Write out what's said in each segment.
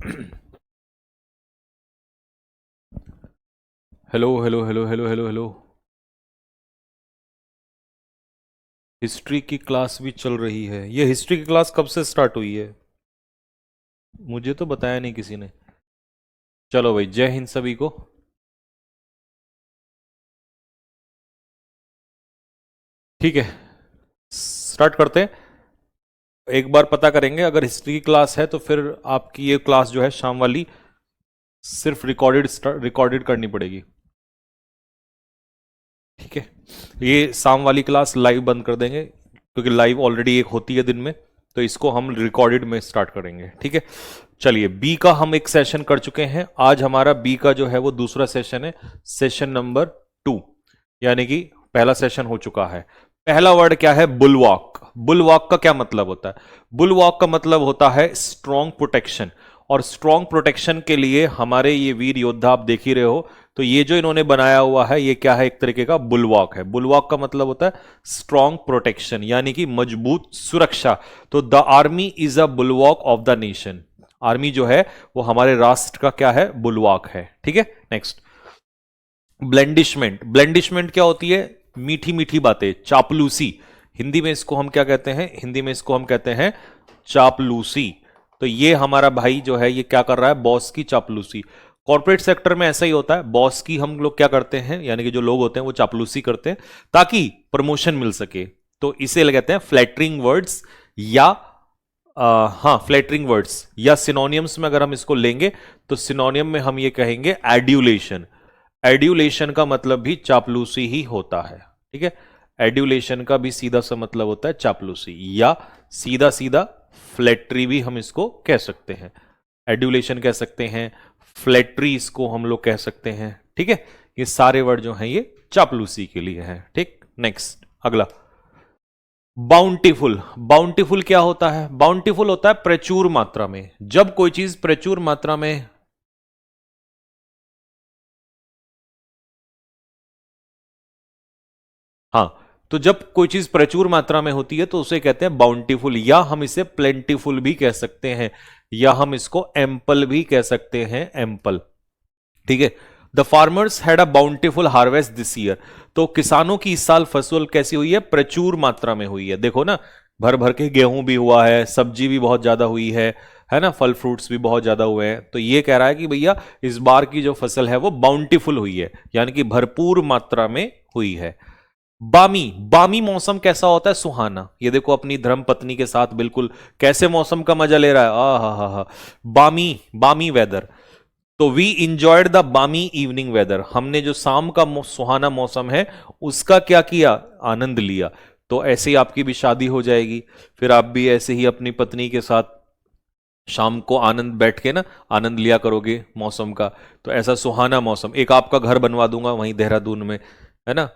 Hello hello hello hello hello hello. History की class भी चल रही है। ये हिस्ट्री की क्लास कब से स्टार्ट हुई है? मुझे तो बताया नहीं किसी ने। चलो भाई, जय हिंद सभी को। ठीक है, स्टार्ट करते हैं। एक बार पता करेंगे, अगर हिस्ट्री की क्लास है तो फिर आपकी ये क्लास जो है शाम वाली सिर्फ रिकॉर्डेड करनी पड़ेगी। ठीक है, ये शाम वाली क्लास लाइव बंद कर देंगे क्योंकि लाइव ऑलरेडी एक होती है दिन में, तो इसको हम रिकॉर्डेड में स्टार्ट करेंगे। ठीक है, चलिए बी का हम एक सेशन कर चुके हैं। आज हमारा बी का जो है वो दूसरा सेशन है, सेशन नंबर 2, यानी कि पहला सेशन हो चुका है। पहला वर्ड क्या है? बुलवॉक। बुलवॉक का क्या मतलब होता है? बुलवॉक का मतलब होता है स्ट्रॉन्ग प्रोटेक्शन। और स्ट्रॉन्ग प्रोटेक्शन के लिए हमारे ये वीर योद्धा आप देख ही रहे हो, तो ये जो इन्होंने बनाया हुआ है ये क्या है? एक तरीके का बुलवॉक है। बुलवॉक का मतलब होता है स्ट्रॉन्ग प्रोटेक्शन, यानी कि मजबूत सुरक्षा। तो the army is a bulwark of the nation. Army जो है वो हमारे राष्ट्र का क्या है? बुलवॉक है। ठीक है, नेक्स्ट ब्लेंडिशमेंट। ब्लेंडिशमेंट क्या होती है? मीठी मीठी बातें, चापलूसी। हिंदी में इसको हम क्या कहते हैं? हिंदी में इसको हम कहते हैं चापलूसी। तो ये हमारा भाई जो है ये क्या कर रहा है? बॉस की चापलूसी। कॉर्पोरेट सेक्टर में ऐसा ही होता है, बॉस की हम लोग क्या करते हैं, यानी कि जो लोग होते हैं वो चापलूसी करते हैं ताकि प्रमोशन मिल सके। तो इसे कहते हैं फ्लैटरिंग वर्ड्स, या हाँ फ्लैटरिंग वर्ड्स, या सिनोनियम्स में अगर हम इसको लेंगे तो सिनोनियम में हम ये कहेंगे एड्यूलेशन। एड्यूलेशन का मतलब भी चापलूसी ही होता है। ठीक है, एड्यूलेशन का भी सीधा सा मतलब होता है चापलूसी, या सीधा सीधा फ्लैटरी भी हम इसको कह सकते हैं। एड्यूलेशन कह सकते हैं, फ्लैटरी इसको हम लोग कह सकते हैं। ठीक है, ये सारे वर्ड जो हैं ये चापलूसी के लिए हैं। ठीक, नेक्स्ट अगला बाउंटीफुल। बाउंटीफुल क्या होता है? बाउंटीफुल होता है प्रचुर मात्रा में। जब कोई चीज प्रचुर मात्रा में, हाँ, तो जब कोई चीज प्रचुर मात्रा में होती है तो उसे कहते हैं बाउंटीफुल, या हम इसे प्लेंटीफुल भी कह सकते हैं, या हम इसको एम्पल भी कह सकते हैं, एम्पल। ठीक है, the farmers had a bountiful harvest this year. तो किसानों की इस साल फसल कैसी हुई है? प्रचुर मात्रा में हुई है। देखो ना, भर भर के गेहूं भी हुआ है, सब्जी भी बहुत ज्यादा हुई है ना, फल फ्रूट्स भी बहुत ज्यादा हुए हैं। तो ये कह रहा है कि भैया इस बार की जो फसल है वो बाउंटीफुल हुई है, यानी कि भरपूर मात्रा में हुई है। बामी। बामी मौसम कैसा होता है? सुहाना। ये देखो अपनी धर्म पत्नी के साथ बिल्कुल कैसे मौसम का मजा ले रहा है। आ हा हा हा। बामी, बामी वेदर। तो वी इंजॉयड द बामी इवनिंग वेदर। हमने जो शाम का सुहाना मौसम है उसका क्या किया? आनंद लिया। तो ऐसे ही आपकी भी शादी हो जाएगी, फिर आप भी ऐसे ही अपनी पत्नी के साथ शाम को आनंद बैठ के ना आनंद लिया करोगे मौसम का। तो ऐसा सुहाना मौसम, एक आपका घर बनवा दूंगा वहीं देहरादून में, है ना,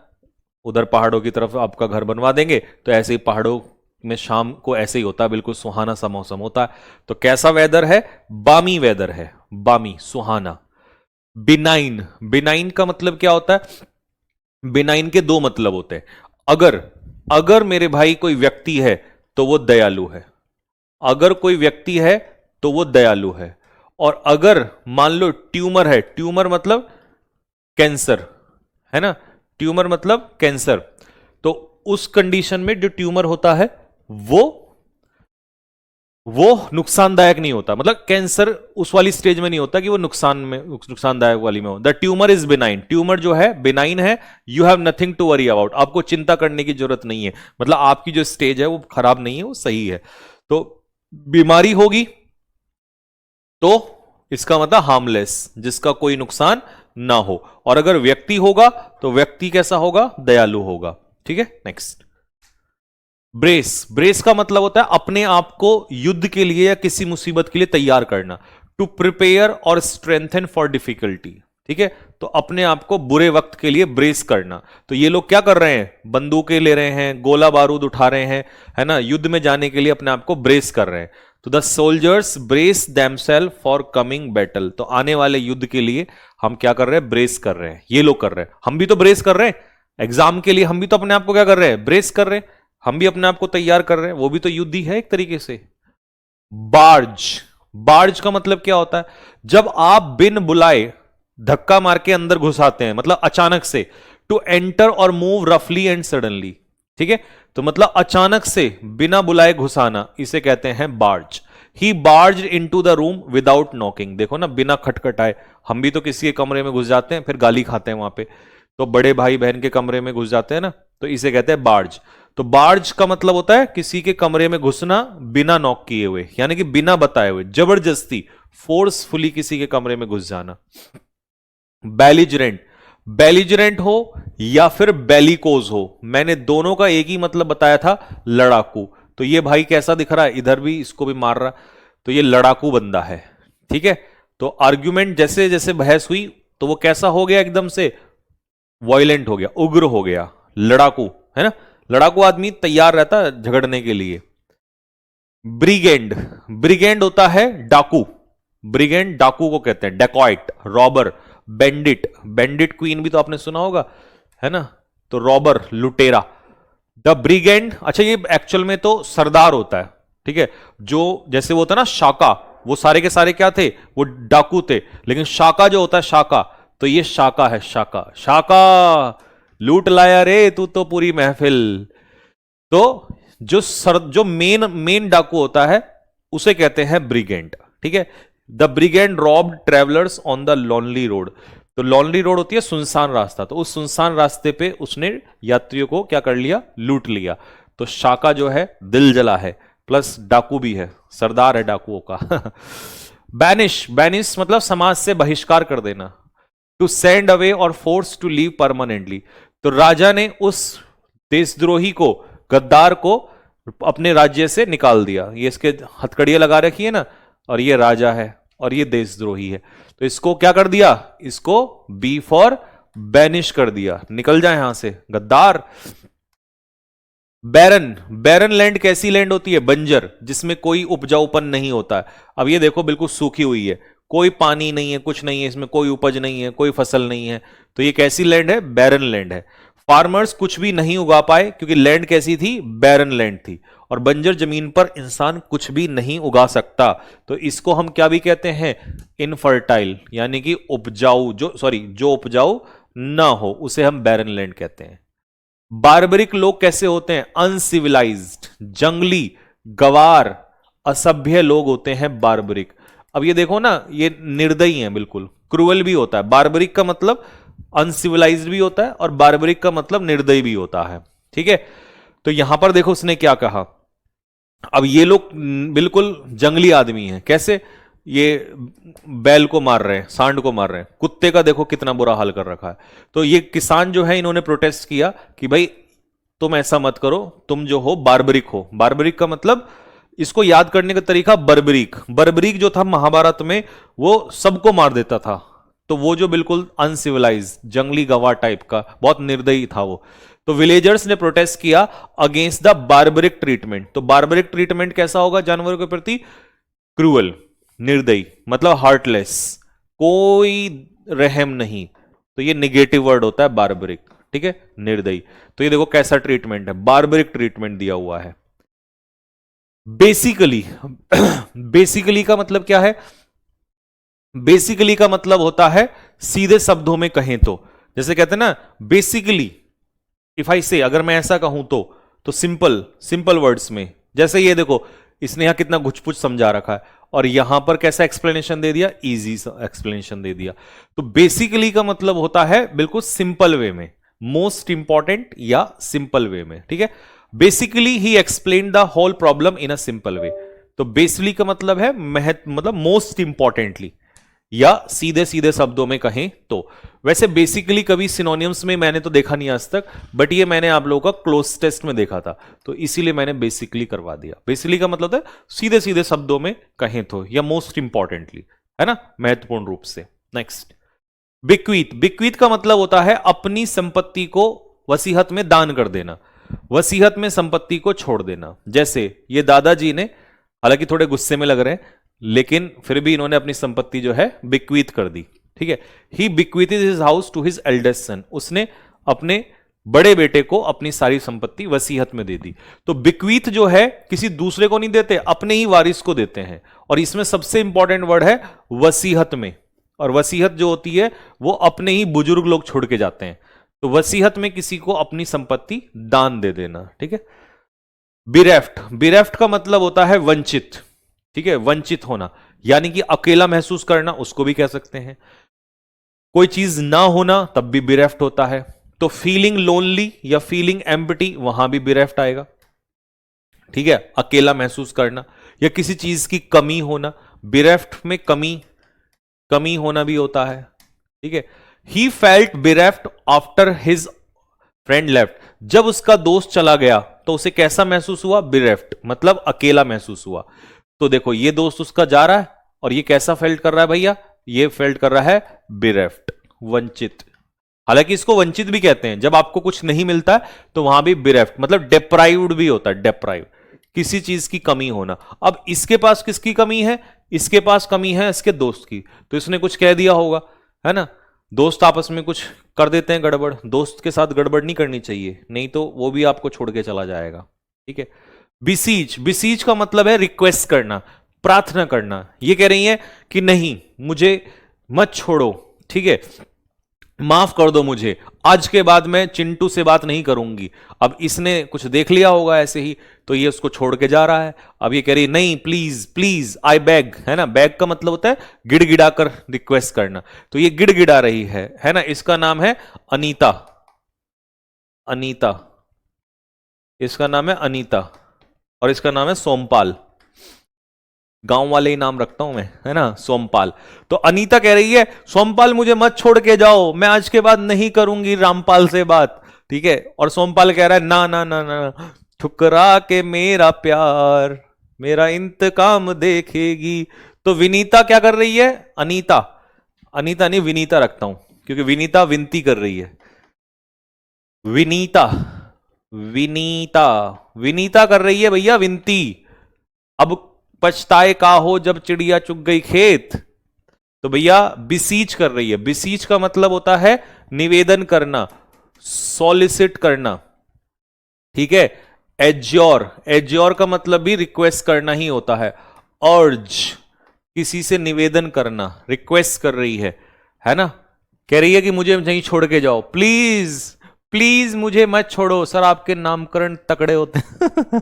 उधर पहाड़ों की तरफ आपका घर बनवा देंगे। तो ऐसे ही पहाड़ों में शाम को ऐसे ही होता है, बिल्कुल सुहाना सा मौसम होता है। तो कैसा वेदर है? बामी वेदर है, बामी सुहाना। बिनाइन। बिनाइन का मतलब क्या होता है? बिनाइन के दो मतलब होते हैं। अगर, अगर मेरे भाई कोई व्यक्ति है तो वो दयालु है। अगर कोई व्यक्ति है तो वो दयालु है। और अगर मान लो ट्यूमर है, ट्यूमर मतलब कैंसर, है ना, ट्यूमर मतलब कैंसर, तो उस कंडीशन में जो ट्यूमर होता है वो वो नुकसानदायक नहीं होता। मतलब कैंसर उस वाली स्टेज में नहीं होता कि वो नुकसानदायक वाली में हो। The tumour is benign. Tumour जो है बिनाइन है। You have nothing to worry about. आपको चिंता करने की जरूरत नहीं है। मतलब आपकी जो स्टेज है वो खराब नहीं है, वो सही है। तो बीमारी होगी तो इसका मतलब हार्मलेस, जिसका कोई नुकसान ना हो। और अगर व्यक्ति होगा तो व्यक्ति कैसा होगा? दयालु होगा। ठीक है, नेक्स्ट ब्रेस। ब्रेस का मतलब होता है अपने आप को युद्ध के लिए या किसी मुसीबत के लिए तैयार करना। टू प्रिपेयर और स्ट्रेंथन फॉर डिफिकल्टी। ठीक है, तो अपने आप को बुरे वक्त के लिए ब्रेस करना। तो ये लोग क्या कर रहे हैं? बंदूकें ले रहे हैं, गोला बारूद उठा रहे हैं, है ना, युद्ध में जाने के लिए अपने आप को ब्रेस कर रहे हैं। तो the soldiers brace themselves for coming battle. तो आने वाले युद्ध के लिए हम क्या कर रहे हैं? ब्रेस कर रहे हैं। ये लोग कर रहे हैं, हम भी तो ब्रेस कर रहे हैं। एग्जाम के लिए हम भी तो अपने आप को क्या कर रहे हैं? ब्रेस कर रहे हैं। हम भी अपने आप को तैयार कर रहे हैं, वो भी तो युद्ध ही है एक तरीके से। बार्ज। बार्ज का मतलब क्या होता है? जब आप बिन बुलाए धक्का मार के अंदर घुसाते हैं, मतलब अचानक से, टू एंटर और मूव रफली एंड सडनली, ठीक है? तो मतलब अचानक से बिना बुलाए घुसाना, इसे कहते हैं barge. He barge into the room without knocking, देखो ना, बिना खटखटाए। हम भी तो किसी के कमरे में घुस जाते हैं, फिर गाली खाते हैं वहां पे, तो बड़े भाई बहन के कमरे में घुस जाते हैं ना, तो इसे कहते हैं बार्ज। तो बार्ज का मतलब होता है किसी के कमरे में घुसना बिना नॉक किए हुए, यानी कि बिना बताए हुए, जबरदस्ती, फोर्सफुली किसी के कमरे में घुस जाना। बेलिजरेंट, बेलिजरेंट हो या फिर बेलिकोज हो, मैंने दोनों का एक ही मतलब बताया था, लड़ाकू। तो ये भाई कैसा दिख रहा है, इधर भी इसको भी मार रहा, तो ये लड़ाकू बंदा है, ठीक है? तो आर्ग्यूमेंट जैसे जैसे बहस हुई तो वो कैसा हो गया, एकदम से वॉयलेंट हो गया, उग्र हो गया, लड़ाकू, है ना? लड़ाकू आदमी तैयार रहता है झगड़ने के लिए। ब्रिगेंड, ब्रिगेंड होता है डाकू, ब्रिगेंड डाकू को कहते हैं, dacoit, robber, bandit, bandit queen भी तो आपने सुना होगा, है ना? तो रॉबर, लुटेरा। द ब्रिगेंड, अच्छा ये एक्चुअल में तो सरदार होता है, ठीक है? जो जैसे वो होता है ना शाका, वो सारे के सारे क्या थे, वो डाकू थे, लेकिन शाका जो होता है शाका, तो ये शाका है, शाका, शाका लूट लाया रे तू तो पूरी महफिल। तो जो मेन मेन डाकू होता है उसे कहते हैं ब्रिगेंड, ठीक है? The brigand robbed travellers on the lonely road, तो लॉनली रोड होती है सुनसान रास्ता, तो उस सुनसान रास्ते पे उसने यात्रियों को क्या कर लिया, लूट लिया। तो शाका जो है दिल जला है, प्लस डाकू भी है, सरदार है डाकुओं का। बैनिश, बैनिश मतलब समाज से बहिष्कार कर देना। टू सेंड अवे और फोर्स टू लीव परमानेंटली, तो राजा ने उस देशद्रोही को, गद्दार को अपने राज्य से निकाल दिया। ये इसके हथकड़ियां लगा रखी है ना, और ये राजा है और ये देशद्रोही है, तो इसको क्या कर दिया, इसको बी फॉर बैनिश कर दिया, निकल जाए यहां से गद्दार। बैरन, बैरन लैंड कैसी लैंड होती है, बंजर, जिसमें कोई उपजाऊपन नहीं होता है। अब ये देखो बिल्कुल सूखी हुई है, कोई पानी नहीं है, कुछ नहीं है, इसमें कोई उपज नहीं है, कोई फसल नहीं है, तो ये कैसी लैंड है, बैरन लैंड है। फार्मर्स कुछ भी नहीं उगा पाए क्योंकि लैंड कैसी थी, बैरन लैंड थी, और बंजर जमीन पर इंसान कुछ भी नहीं उगा सकता, तो इसको हम क्या भी कहते हैं, इनफर्टाइल, यानी कि उपजाऊ, जो उपजाऊ ना हो उसे हम बैरन लैंड कहते हैं। बार्बरिक लोग कैसे होते हैं, अनसिविलाइज्ड, जंगली, गवार, असभ्य लोग होते हैं बार्बरिक। अब ये देखो ना, ये निर्दयी हैं, बिल्कुल क्रूअल भी होता है। बार्बरिक का मतलब अनसिविलाइज्ड भी होता है और बार्बरिक का मतलब निर्दयी भी होता है, ठीक है? तो यहां पर देखो उसने क्या कहा, अब ये लोग बिल्कुल जंगली आदमी हैं, कैसे, ये बैल को मार रहे हैं, सांड को मार रहे हैं, कुत्ते का देखो कितना बुरा हाल कर रखा है। तो ये किसान जो है इन्होंने प्रोटेस्ट किया कि भाई तुम ऐसा मत करो, तुम जो हो बार्बरिक हो। बार्बरिक का मतलब, इसको याद करने का तरीका, बर्बरीक, बर्बरीक जो था महाभारत में, वो सबको मार देता था, तो वो जो बिल्कुल अनसिविलाइज, जंगली गवार टाइप का, बहुत निर्दयी था वो। तो विलेजर्स ने प्रोटेस्ट किया अगेंस्ट द बार्बरिक ट्रीटमेंट। तो बार्बरिक ट्रीटमेंट कैसा होगा जानवरों के प्रति, क्रूअल, निर्दयी, मतलब हार्टलेस, कोई रहम नहीं, तो ये निगेटिव वर्ड होता है बार्बरिक, ठीक है, निर्दयी। तो ये देखो कैसा ट्रीटमेंट है, बार्बरिक ट्रीटमेंट दिया हुआ है। बेसिकली, बेसिकली का मतलब क्या है, बेसिकली का मतलब होता है, सीधे शब्दों में कहें तो, जैसे कहते हैं ना बेसिकली, इफ आई से, अगर मैं ऐसा कहूं तो सिंपल, सिंपल वर्ड्स में, जैसे ये देखो इसने यहां कितना घुच-पुच समझा रखा है, और यहां पर कैसा एक्सप्लेनेशन दे दिया, इजी एक्सप्लेनेशन दे दिया। तो बेसिकली का मतलब होता है बिल्कुल सिंपल वे में, मोस्ट इंपॉर्टेंट या सिंपल वे में, ठीक है? बेसिकली ही explain the whole problem in a simple way. तो बेसिकली का मतलब है मतलब मोस्ट इंपॉर्टेंटली, या सीधे सीधे शब्दों में कहें तो। वैसे बेसिकली कभी सिनोनिम्स में मैंने तो देखा नहीं आज तक, बट ये मैंने आप लोगों का क्लोज टेस्ट में देखा था, तो इसीलिए मैंने बेसिकली करवा दिया। बेसिकली का मतलब है सीधे सीधे शब्दों में कहें तो, या मोस्ट इंपॉर्टेंटली, है ना, महत्वपूर्ण रूप से। नेक्स्ट, बिक्वीत, बिक्वीत का मतलब होता है अपनी संपत्ति को वसीहत में दान कर देना, वसीहत में संपत्ति को छोड़ देना। जैसे ये दादाजी ने, हालांकि थोड़े गुस्से में लग रहे हैं, लेकिन फिर भी इन्होंने अपनी संपत्ति जो है बिक्वीत कर दी, ठीक है? He bequeathed his house to his eldest son, उसने अपने बड़े बेटे को अपनी सारी संपत्ति वसीयत में दे दी। तो बिक्वीथ जो है किसी दूसरे को नहीं देते, अपने ही वारिस को देते हैं। और इसमें सबसे इंपॉर्टेंट वर्ड है वसीयत में, और वसीयत जो होती है वो अपने ही बुजुर्ग लोग छोड़ के जाते हैं। तो वसीयत में किसी को अपनी संपत्ति दान दे देना, ठीक है। बिरेफ्ट, बिरेफ्ट का मतलब होता है वंचित, ठीक है, वंचित होना, यानी कि अकेला महसूस करना, उसको भी कह सकते हैं। कोई चीज ना होना तब भी बिरेफ्ट होता है। तो फीलिंग लोनली या फीलिंग एम्प्टी, वहां भी बिरेफ्ट आएगा, ठीक है, अकेला महसूस करना। या किसी चीज की कमी होना, बिरेफ्ट में कमी, कमी होना भी होता है, ठीक है। He felt bereft after his friend left, जब उसका दोस्त चला गया तो उसे कैसा महसूस हुआ? बिरेफ्ट, मतलब अकेला महसूस हुआ। तो देखो ये दोस्त उसका जा रहा है और ये कैसा फेल्ट कर रहा है भैया? ये फेल्ट कर रहा है बिरेफ्ट, वंचित। हालांकि इसको वंचित भी कहते हैं, जब आपको कुछ नहीं मिलता है तो वहां भी बिरेफ्ट, मतलब डेप्राइव्ड भी होता है, डेप्राइव, किसी चीज की कमी होना। अब इसके पास किसकी कमी है? इसके पास कमी है इसके दोस्त की, तो इसने कुछ कह दिया होगा, है ना। दोस्त आपस में कुछ कर देते हैं गड़बड़, दोस्त के साथ गड़बड़ नहीं करनी चाहिए, नहीं तो वो भी आपको छोड़ के चला जाएगा, ठीक है। बिसीच, बिसीच का मतलब है रिक्वेस्ट करना, प्रार्थना करना। ये कह रही है कि नहीं, मुझे मत छोड़ो, ठीक है, माफ कर दो मुझे, आज के बाद मैं चिंटू से बात नहीं करूंगी। अब इसने कुछ देख लिया होगा ऐसे ही, तो ये उसको छोड़ के जा रहा है। अब ये कह रही नहीं, प्लीज प्लीज आई बैग, है ना, बैग का मतलब होता है गिड़गिड़ा कर रिक्वेस्ट करना, तो ये गिड़गिड़ा रही है ना। इसका नाम है अनीता, अनीता, इसका नाम है अनीता, और इसका नाम है सोमपाल। गांव वाले ही नाम रखता हूं मैं, है ना, सोमपाल। तो अनीता कह रही है सोमपाल मुझे मत छोड़ के जाओ, मैं आज के बाद नहीं करूंगी रामपाल से बात, ठीक है। और सोमपाल कह रहा है ना ना ना ना, ठुकरा के मेरा प्यार मेरा इंतकाम देखेगी। तो विनीता क्या कर रही है? अनीता, अनीता नहीं विनीता रखता हूं, क्योंकि विनीता विनती कर रही है। विनीता, विनीता, विनीता कर रही है भैया विनती। अब पछताए का हो जब चिड़िया चुग गई खेत, तो भैया बिसीच कर रही है। बिसीच का मतलब होता है निवेदन करना, सॉलिसिट करना, ठीक है। एज्योर, एज्योर का मतलब भी रिक्वेस्ट करना ही होता है। अर्ज, किसी से निवेदन करना, रिक्वेस्ट कर रही है ना, कह रही है कि मुझे नहीं छोड़ के जाओ, प्लीज प्लीज मुझे मत छोड़ो। सर आपके नामकरण तकड़े होते हैं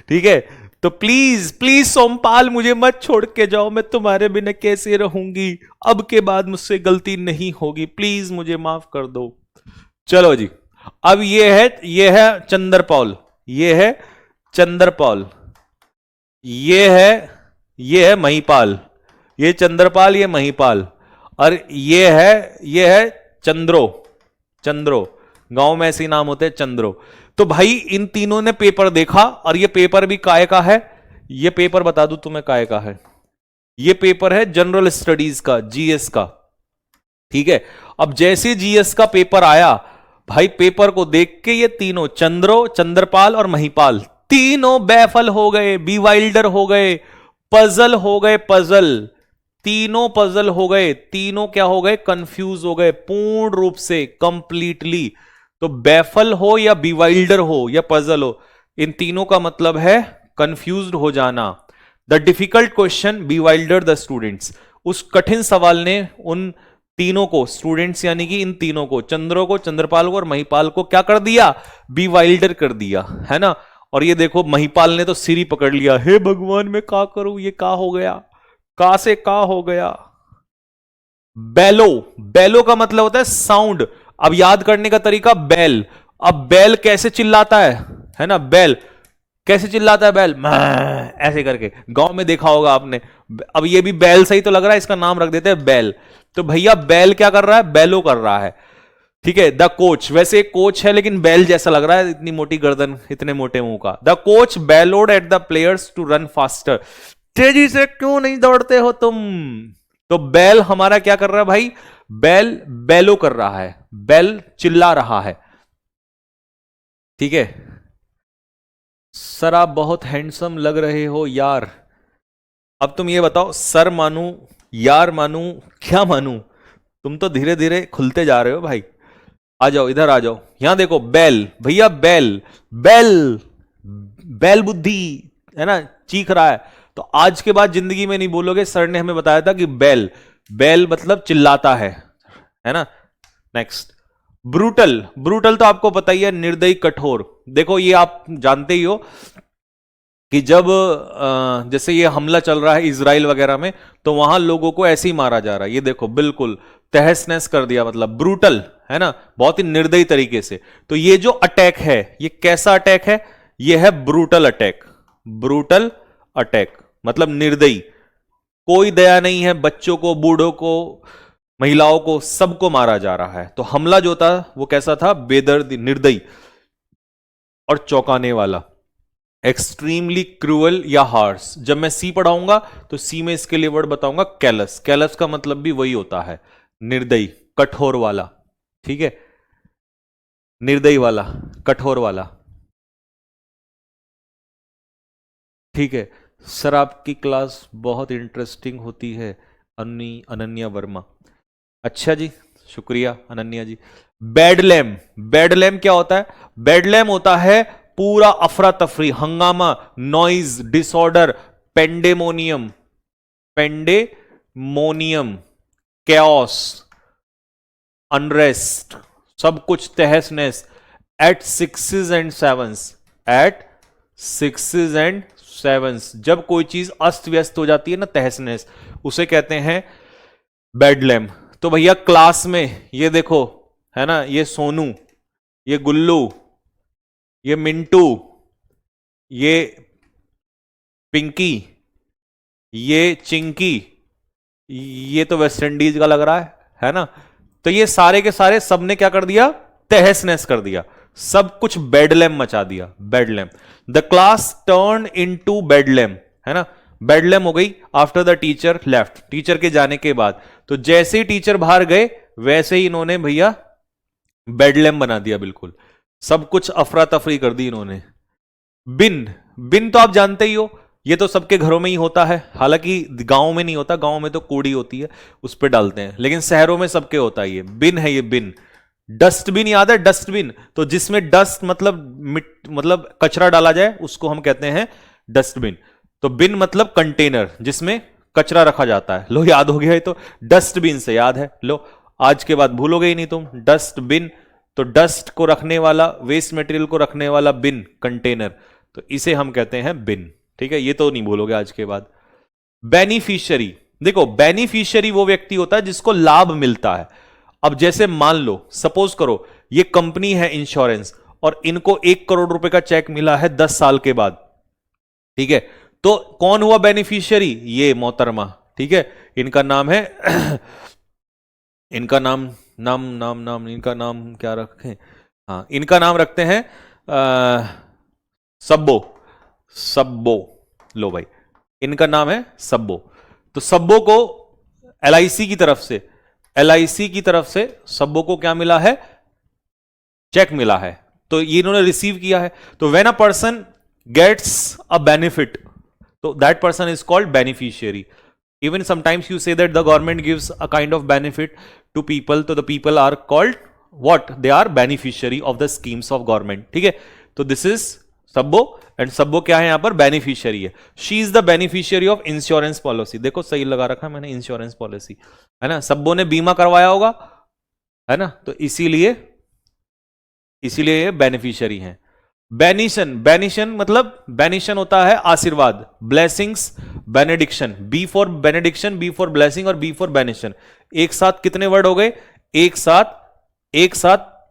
ठीक है, तो प्लीज प्लीज सोमपाल मुझे मत छोड़ के जाओ, मैं तुम्हारे बिना कैसे रहूंगी, अब के बाद मुझसे गलती नहीं होगी, प्लीज मुझे माफ कर दो। चलो जी, अब ये है चंद्रपाल, ये है चंद्रपाल, ये है महिपाल, ये चंद्रपाल, ये महिपाल, और ये है चंद्रो, चंद्रो, गांव में ऐसे नाम होते हैं चंद्रो। तो भाई इन तीनों ने पेपर देखा, और ये पेपर भी काय का है? ये पेपर बता दूं तुम्हें काय का है? ये पेपर है जनरल स्टडीज का, जीएस का, ठीक है। अब जैसे जीएस का पेपर आया, भाई पेपर को देख के ये तीनों चंद्रो, चंद्रपाल और महिपाल तीनों बैफल हो गए, बीवाइल्डर हो गए, पजल हो गए, पजल, तीनों पजल हो गए, तीनों क्या हो गए? कंफ्यूज हो गए पूर्ण रूप से, कंप्लीटली। तो बैफल हो या बीवाइल्डर हो या पजल हो, इन तीनों का मतलब है कंफ्यूज्ड हो जाना। The difficult question bewilder the students, उस कठिन सवाल ने उन तीनों को, स्टूडेंट्स यानी कि इन तीनों को, चंद्रो को, चंद्रपाल को और महिपाल को क्या कर दिया? बीवाइल्डर कर दिया, है ना। और ये देखो महिपाल ने तो सिर ही पकड़ लिया, हे भगवान मैं क्या करूं, ये क्या हो गया, का से का हो गया। बेलो, बेलो का मतलब होता है साउंड। अब याद करने का तरीका, बैल। अब बैल कैसे चिल्लाता है ना, बैल कैसे चिल्लाता है? बैल ऐसे करके, गांव में देखा होगा आपने। अब ये भी बैल सही तो लग रहा है, इसका नाम रख देते हैं बैल। तो भैया बैल क्या कर रहा है? बैलो कर रहा है, ठीक है। द कोच, वैसे एक कोच है लेकिन बैल जैसा लग रहा है, इतनी मोटी गर्दन, इतने मोटे मुंह का। The coach bellowed at the players to run faster, तेजी से क्यों नहीं दौड़ते हो तुम। तो बैल हमारा क्या कर रहा है भाई? बैल बैलो कर रहा है, बैल चिल्ला रहा है, ठीक है। सर आप बहुत हैंडसम लग रहे हो यार। अब तुम ये बताओ, सर मानू, यार मानू, क्या मानू? तुम तो धीरे धीरे खुलते जा रहे हो भाई। आ जाओ इधर आ जाओ, यहां देखो बैल, भैया बैल, बैल, बैल बुद्धि, है ना, चीख रहा है। तो आज के बाद जिंदगी में नहीं बोलोगे सर ने हमें बताया था कि बैल, बैल मतलब चिल्लाता है ना। नेक्स्ट, ब्रूटल, ब्रूटल तो आपको पता ही है, निर्दयी कठोर। देखो ये आप जानते ही हो कि जब जैसे ये हमला चल रहा है इजराइल वगैरह में, तो वहां लोगों को ऐसे ही मारा जा रहा है। ये देखो बिल्कुल तहस नहस कर दिया, मतलब ब्रूटल, है ना, बहुत ही निर्दयी तरीके से। तो ये जो अटैक है, ये कैसा अटैक है? ये है ब्रूटल अटैक। ब्रूटल अटैक मतलब निर्दयी, कोई दया नहीं है, बच्चों को, बूढ़ों को, महिलाओं को, सबको मारा जा रहा है। तो हमला जो था वो कैसा था? बेदर्दी, निर्दयी और चौंकाने वाला, एक्सट्रीमली क्रूअल या हार्श। जब मैं सी पढ़ाऊंगा तो सी में इसके लिए वर्ड बताऊंगा कैलस। कैलस का मतलब भी वही होता है, निर्दयी, कठोर वाला, ठीक है, निर्दयी वाला, कठोर वाला, ठीक है। सर आपकी क्लास बहुत इंटरेस्टिंग होती है, अनन्या वर्मा। अच्छा जी, शुक्रिया अनन्या जी। बेडलैम, बेडलैम क्या होता है? बेडलैम होता है पूरा अफरा तफरी, हंगामा, noise, disorder, pandemonium, pandemonium, chaos, unrest, सब कुछ तहस नहस, at sixes and sevens, at sixes and sevens, जब कोई चीज अस्त व्यस्त हो जाती है ना, तहस नहस, उसे कहते हैं बेडलैम। तो भैया क्लास में ये देखो, है ना, ये सोनू, ये गुल्लू, ये मिंटू, ये पिंकी, ये चिंकी, ये तो वेस्ट इंडीज का लग रहा है ना। तो ये सारे के सारे सबने क्या कर दिया? तहस नहस कर दिया, सब कुछ बेडलैम मचा दिया, बेडलैम। द क्लास टर्न इनटू बेडलैम, है ना, बेडलैम हो गई after the teacher left, teacher के जाने के बाद। तो जैसे ही टीचर बाहर गए वैसे ही इन्होंने भैया बेडलैम बना दिया, बिल्कुल सब कुछ अफरा तफरी कर दी इन्होंने। बिन, बिन तो आप जानते ही हो, ये तो सबके घरों में ही होता है, हालांकि गांव में नहीं होता, गांव में तो कूड़ी होती है उस पर डालते हैं, लेकिन शहरों में सबके होता है। ये बिन है, ये बिन। डस्टबिन याद है? डस्टबिन तो जिसमें डस्ट मतलब कचरा डाला जाए उसको हम कहते हैं डस्टबिन। तो बिन मतलब कंटेनर जिसमें कचरा रखा जाता है। लो याद हो गया है, तो डस्टबिन से याद है, लो आज के बाद भूलोगे ही नहीं तुम। डस्टबिन तो डस्ट को रखने वाला, वेस्ट मटेरियल को रखने वाला बिन, कंटेनर, तो इसे हम कहते हैं बिन, ठीक है, ये तो नहीं भूलोगे आज के बाद। बेनिफिशियरी, देखो बेनिफिशियरी वो व्यक्ति होता है जिसको लाभ मिलता है। अब जैसे मान लो, सपोज करो ये कंपनी है इंश्योरेंस और इनको 1 करोड़ रुपए का चेक मिला है 10 साल के बाद, ठीक है, तो कौन हुआ बेनिफिशियरी? ये मोहतरमा, ठीक है, इनका नाम है इनका नाम नाम नाम नाम इनका नाम क्या रखें? हाँ, इनका नाम रखते हैं सब्बो, सब्बो, लो भाई, इनका नाम है सब्बो। तो सब्बो को एलआईसी की तरफ से, एलआईसी की तरफ से सब्बो को क्या मिला है? चेक मिला है, तो ये इन्होंने रिसीव किया है। तो when a person gets a benefit, तो that person is called beneficiary. Even sometimes you say that the government gives a kind of benefit to people, तो the people are called what? They are beneficiary of the schemes of government, ठीक है। तो this is सब्बो, and सब्बो क्या है यहां पर? बेनिफिशियरी है। She is the beneficiary of insurance policy, देखो सही लगा रखा है मैंने, इंश्योरेंस पॉलिसी, है ना, सब्बो ने बीमा करवाया होगा, है ना, तो इसीलिए ये बेनिफिशियरी है। बेनिशन, बेनिशन मतलब बेनिशन होता है आशीर्वाद, blessings, benediction, B for benediction, B for blessing और बी फॉर बेनिशन। एक साथ कितने वर्ड हो गए? एक साथ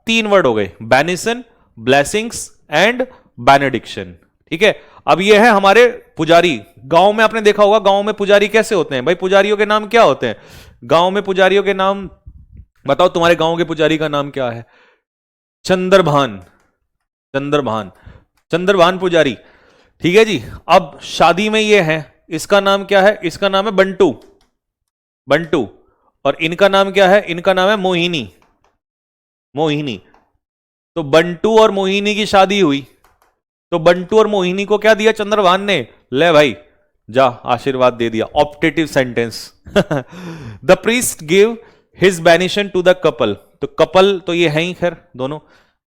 3 वर्ड हो गए, बेनिशन, ब्लेसिंग्स एंड बेनेडिक्शन, ठीक है। अब ये है हमारे पुजारी। गांव में आपने देखा होगा, गांव में पुजारी कैसे होते हैं भाई? पुजारियों के नाम क्या होते हैं गांव में? पुजारियों के नाम बताओ, तुम्हारे गांव के पुजारी का नाम क्या है? चंद्रभान, चंद्रभान, चंद्रभान पुजारी, ठीक है जी। अब शादी में ये है, इसका नाम क्या है? इसका नाम है बंटू, बंटू। और इनका नाम क्या है? इनका नाम है मोहिनी, मोहिनी। तो बंटू और मोहिनी की शादी हुई, तो बंटू और मोहिनी को क्या दिया चंद्रभान ने? ले भाई जा, आशीर्वाद दे दिया, optative sentence. The priest give his benison to the couple, तो कपल तो ये है ही खैर दोनों,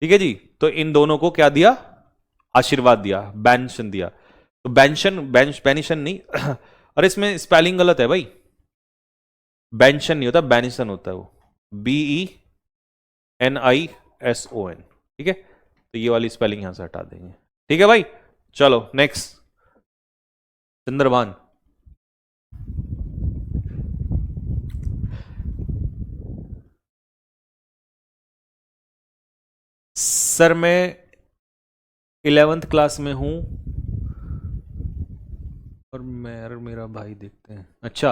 ठीक है जी। तो इन दोनों को क्या दिया, आशीर्वाद दिया, बैनिशन दिया। तो बैनिशन नहीं अरे इसमें स्पेलिंग गलत है भाई, बेंशन नहीं होता, बैनिशन होता है वो, BENISON, ठीक है। तो ये वाली स्पेलिंग यहां से हटा देंगे, ठीक है भाई। चलो नेक्स्ट, चंद्रभान। सर मैं 11th क्लास में हूं और मेरा भाई देखते हैं। अच्छा,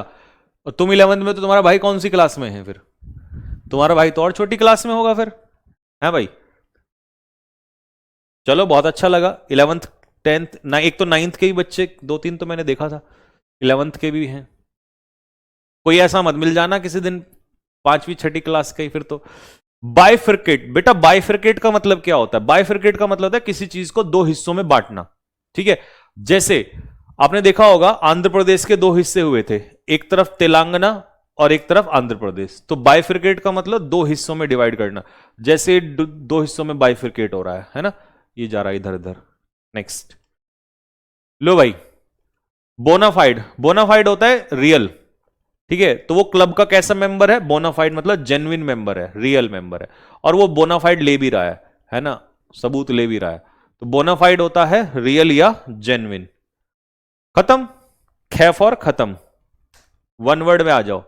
और तुम 11th में, तो तुम्हारा भाई कौन सी क्लास में है फिर? तुम्हारा भाई तो और छोटी क्लास में होगा फिर, है भाई। चलो बहुत अच्छा लगा। 11th 10th ना, एक तो 9th के ही बच्चे 2-3 तो मैंने देखा था, 11th के भी हैं। कोई ऐसा मत मिल जाना किसी दिन 5वीं 6ठी क्लास का ही फिर तो। बाइफरकेट, बेटा बाइफरकेट का मतलब क्या होता है? बाइफरकेट का मतलब है किसी चीज को दो हिस्सों में बांटना, ठीक है। जैसे आपने देखा होगा आंध्र प्रदेश के दो हिस्से हुए थे, एक तरफ तेलंगाना और एक तरफ आंध्र प्रदेश। तो बाइफरकेट का मतलब दो हिस्सों में डिवाइड करना, जैसे दो हिस्सों में बाइफरकेट हो रहा है ना, ये जा रहा है इधर इधर। नेक्स्ट लो भाई, बोनाफाइड, बोनाफाइड होता है रियल, ठीक है। तो वो क्लब का कैसा मेंबर है? बोनाफाइड मतलब जेन्युइन मेंबर है, रियल मेंबर है, और वो बोनाफाइड ले भी रहा है ना, सबूत ले भी रहा है। तो बोनाफाइड होता है रियल या जेन्युइन। खत्म, खैफ और खत्म, वन वर्ड में आ जाओ।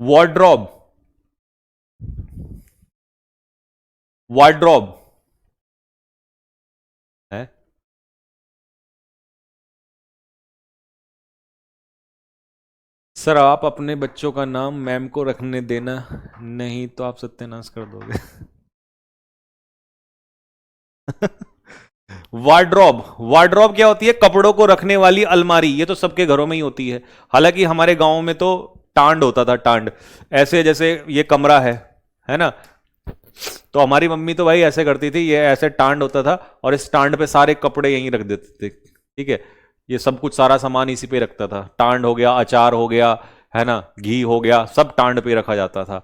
वार्ड्रॉब, वार्ड्रॉब है, सर आप अपने बच्चों का नाम मैम को रखने देना, नहीं तो आप सत्यानाश कर दोगे। वार्ड्रॉब, वार्ड्रॉब क्या होती है? कपड़ों को रखने वाली अलमारी। ये तो सबके घरों में ही होती है, हालांकि हमारे गांव में तो टांड होता था, टांड ऐसे, जैसे ये कमरा है ना, तो हमारी मम्मी तो भाई ऐसे करती थी, ये ऐसे टांड होता था और इस टांड पे सारे कपड़े यहीं रख देते थे, ठीक है। ये सब कुछ सारा सामान इसी पे रखता था, टांड हो गया, अचार हो गया, है ना, घी हो गया, सब टांड पे रखा जाता था।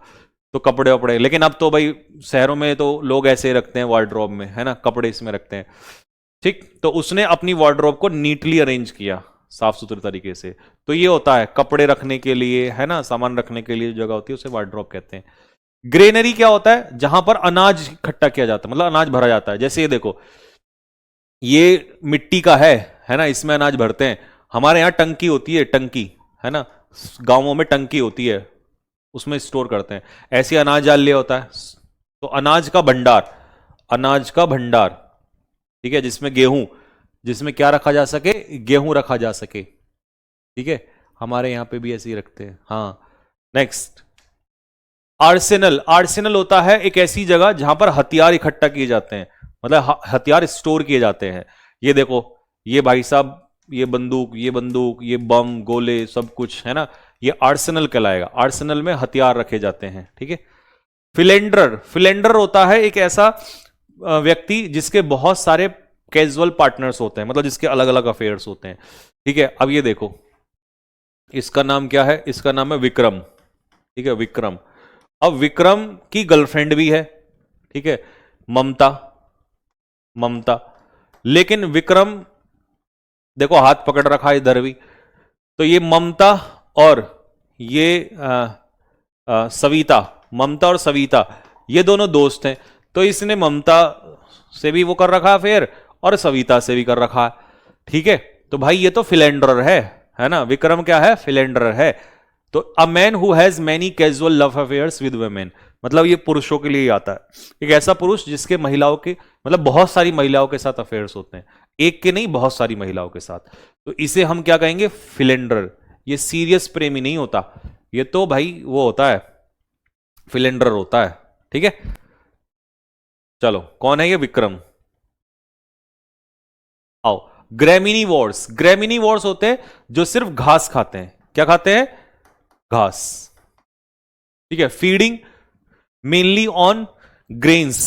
तो कपड़े वपड़े, लेकिन अब तो भाई शहरों में तो लोग ऐसे रखते हैं वार्डरोब में, है ना, कपड़े इसमें रखते हैं, ठीक। तो उसने अपनी वार्डरोब को नीटली अरेंज किया, साफ सुथरे तरीके से। तो ये होता है कपड़े रखने के लिए, है ना, सामान रखने के लिए जगह होती है, उसे वार्डरोब कहते हैं। ग्रेनरी क्या होता है? जहां पर अनाज इकट्ठा किया जाता है, मतलब अनाज भरा जाता है। जैसे ये देखो, ये मिट्टी का है ना, इसमें अनाज भरते हैं। हमारे यहां टंकी होती है, टंकी, है ना, गांवों में टंकी होती है, उसमें स्टोर करते हैं। ऐसे अनाज डाल लिया होता है, तो अनाज का भंडार, अनाज का भंडार, ठीक है, जिसमें गेहूं, जिसमें क्या रखा जा सके? गेहूं रखा जा सके, ठीक है। हमारे यहां पे भी ऐसे ही रखते हैं, हाँ। नेक्स्ट, आर्सेनल, आर्सेनल होता है एक ऐसी जगह जहां पर हथियार इकट्ठा किए जाते हैं, मतलब हथियार स्टोर किए जाते हैं। ये देखो, ये भाई साहब, ये बंदूक, ये बंदूक, ये बम, गोले, सब कुछ, है ना, ये आर्सेनल कहलाएगा। आर्सेनल में हथियार रखे जाते हैं, ठीक है। फिलेंडर, फिलेंडर होता है एक ऐसा व्यक्ति जिसके बहुत सारे कैजुअल पार्टनर्स होते हैं, मतलब जिसके अलग अलग अफेयर्स होते हैं, ठीक है। अब ये देखो, इसका नाम क्या है? इसका नाम है विक्रम, ठीक है, विक्रम। अब विक्रम की गर्लफ्रेंड भी है, ठीक है, ममता, ममता। लेकिन विक्रम देखो हाथ पकड़ रखा है इधर भी, तो ये ममता और ये सविता, ममता और सविता, ये दोनों दोस्त हैं। तो इसने ममता से भी वो कर रखा है अफेयर और सविता से भी कर रखा है, ठीक है। तो भाई ये तो फिलेंडर है ना, विक्रम क्या है? फिलेंडर है। तो a man who has many casual love affairs with women, मतलब ये पुरुषों के लिए आता है, एक ऐसा पुरुष जिसके महिलाओं के, मतलब बहुत सारी महिलाओं के साथ अफेयर्स होते हैं, एक के नहीं, बहुत सारी महिलाओं के साथ। तो इसे हम क्या कहेंगे? फिलेंडर। ये सीरियस प्रेमी नहीं होता, ये तो भाई वो होता है, फिलेंडर होता है, ठीक है। चलो कौन है ये? विक्रम। आओ, ग्रेमिनी वॉर्स, ग्रेमिनी वॉर्स होते हैं जो सिर्फ घास खाते हैं। क्या खाते हैं? घास, ठीक है। फीडिंग मेनली ऑन ग्रेन्स,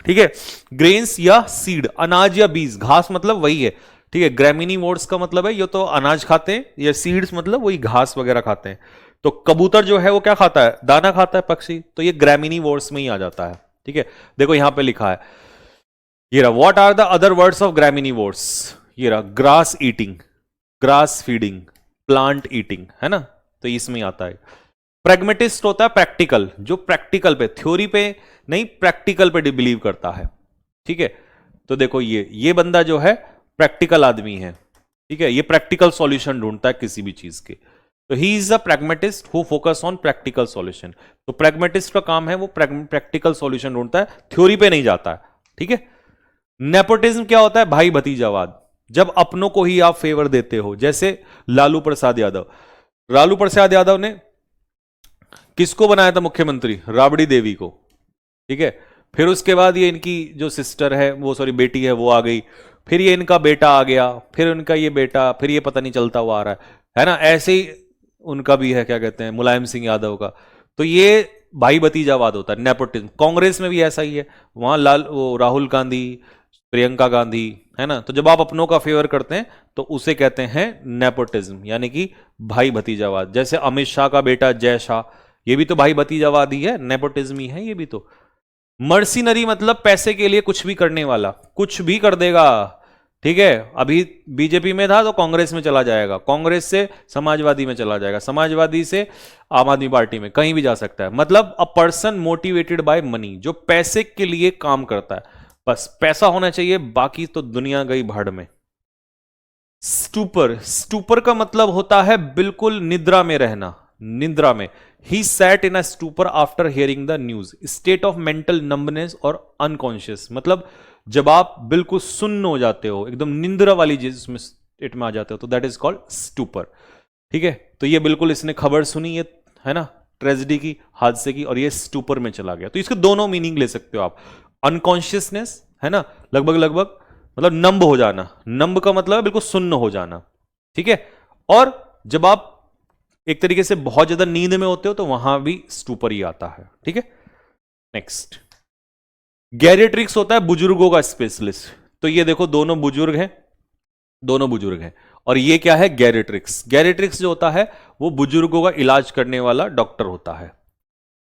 ठीक है, ग्रेन्स या सीड, अनाज या बीज। घास मतलब वही है, ठीक है। ग्रेमिनी वोर्स का मतलब है ये तो अनाज खाते हैं, या सीड्स मतलब वही घास वगैरह खाते हैं, तो कबूतर जो है वो क्या खाता है, दाना खाता है, पक्षी, तो ये ग्रैमिनीवोर्स में ही आ जाता है। ठीक है, देखो यहां पे लिखा है, ये रहा, what are the other words of graminivores, ये रहा, grass eating, grass feeding, plant eating, है ना, तो इसमें आता है। प्रैग्मेटिस्ट होता है प्रैक्टिकल, जो प्रैक्टिकल पे, थ्योरी पे नहीं, प्रैक्टिकल पे बिलीव करता है। ठीक है, तो देखो ये बंदा जो है प्रैक्टिकल आदमी है। ठीक है, ये प्रैक्टिकल सॉल्यूशन ढूंढता है किसी भी चीज के, तो he is a pragmatist who focus on practical solution. तो प्रैग्मेटिस्ट का काम है वो प्रैक्टिकल सॉल्यूशन ढूंढता है, थ्योरी पे नहीं जाता है। ठीक है, नेपोटिज्म क्या होता है, भाई भतीजावाद, जब अपनों को ही आप फेवर देते हो, जैसे लालू प्रसाद यादव। लालू प्रसाद यादव ने किसको बनाया था मुख्यमंत्री, राबड़ी देवी को। ठीक है, फिर उसके बाद ये इनकी जो सिस्टर है, वो सॉरी बेटी है, वो आ गई, फिर ये इनका बेटा आ गया, फिर उनका ये बेटा, फिर ये पता नहीं चलता हुआ आ रहा है ना। ऐसे ही उनका भी है, क्या कहते हैं, मुलायम सिंह यादव का। तो ये भाई भतीजावाद होता है, नेपोटिज्म। कांग्रेस में भी ऐसा ही है, वहां वो राहुल गांधी, प्रियंका गांधी, है ना। तो जब आप अपनों का फेवर करते हैं तो उसे कहते हैं नेपोटिज्म, यानी कि भाई भतीजावाद। जैसे अमित शाह का बेटा जय शाह, ये भी तो भाई भतीजावाद ही है, नेपोटिज्म ही है ये भी तो। मर्सिनरी मतलब पैसे के लिए कुछ भी करने वाला, कुछ भी कर देगा। ठीक है, अभी बीजेपी में था तो कांग्रेस में चला जाएगा, कांग्रेस से समाजवादी में चला जाएगा, समाजवादी से आम आदमी पार्टी में, कहीं भी जा सकता है। मतलब अ पर्सन मोटिवेटेड बाय मनी, जो पैसे के लिए काम करता है, बस पैसा होना चाहिए, बाकी तो दुनिया गई भाड़ में। स्टूपर, स्टूपर का मतलब होता है बिल्कुल निद्रा में रहना, निद्रा में। He sat in a stupor after hearing the news, state of mental numbness और अनकॉन्शियस, मतलब जब आप बिल्कुल सुन्न हो जाते हो, एकदम निंद्रा वाली जिसमें स्टेट में आ जाते हो, तो दैट इज कॉल्ड स्टूपर। ठीक है, तो ये बिल्कुल इसने खबर सुनी है ना, ट्रेजेडी की, हादसे की, और ये स्टूपर में चला गया। तो इसके दोनों मीनिंग ले सकते हो आप। अनकॉन्शियसनेस, है ना, लगभग लगभग मतलब नंब हो जाना, नंब का मतलब है बिल्कुल सुन्न हो जाना। ठीक है, और जब आप एक तरीके से बहुत ज्यादा नींद में होते हो तो वहां भी स्टूपर ही आता है। ठीक है, नेक्स्ट गैरिट्रिक्स होता है बुजुर्गों का स्पेशलिस्ट। तो ये देखो दोनों बुजुर्ग हैं, दोनों बुजुर्ग हैं, और ये क्या है, गैरिट्रिक्स। गैरिट्रिक्स जो होता है वो बुजुर्गों का इलाज करने वाला डॉक्टर होता है।